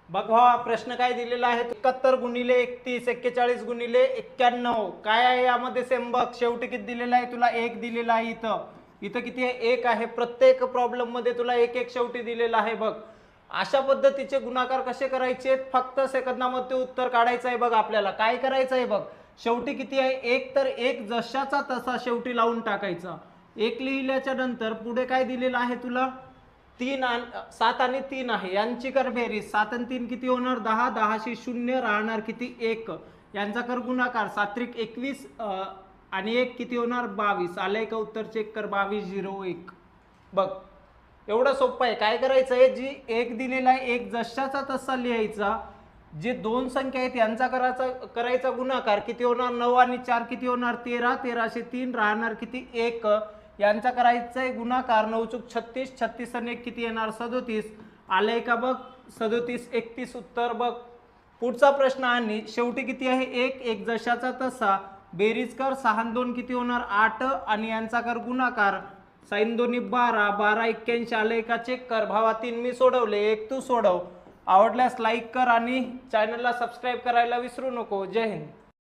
बघ भावा, प्रश्न काय दिलेला आहे, 71 गुणिले 31, 41 गुणिले 91, काय आहे यामध्ये सेम बघ. शेवटी किती दिलेला आहे तुला, 1 दिलेला आहे. इथं इथं किती आहे, 1 आहे. प्रत्येक प्रॉब्लेम मध्ये तुला 1 1 शेवटी दिलेला आहे बघ. अशा पद्धतीचे गुणाकार कसे करायचे, फक्त सेकंदामध्ये उत्तर काढायचं आहे बघ. आपल्याला काय करायचं आहे बघ, शेवटी किती आहे 1, तर 1 जशाचा तसा शेवटी लावून टाकायचा. 1 लिहिल्याच्या नंतर पुढे काय दिलेलं आहे तुला, 7 आणि 3 आहे, यांची कर बेरीज. 7 आणि 3 किती होणार, 10, 10 शी 0 राहणार किती, 1. यांचा कर गुणाकार, 7 त्रिक 21 आणि 1 किती होणार, 22. आलंय का उत्तर, चेक कर, 2201. बघ एवढं सोपं आहे. काय करायचं आहे, जी 1 दिलेला आहे 1 जशाचा तसा लिहायचा. जे दोन संख्या आहेत यांचा करायचा गुणाकार किती होणार, 9 आणि 4 किती होणार, 13, 13 3 राहणार किती, 1. यांचा करायचा आहे गुणाकार, 9 चूक 36, 36 आणि 1 किती येणार, 37. आलंय का बघ, 37 31 उत्तर बघ. पुढचा प्रश्न, आणि शेवटी किती आहे 1 1 जशाचा तसा. बेरीज कर, 6 आणि 2 किती होणार, 8 आणि यांचा कर गुणाकार, 6 2 12, 12 81. आलंय का, चेक कर भावा. 3 मी सोडवले, 1 तू सोडव. आवडल्यास लाईक कर आणि चॅनलला सबस्क्राईब करायला विसरू नको. जय हिंद.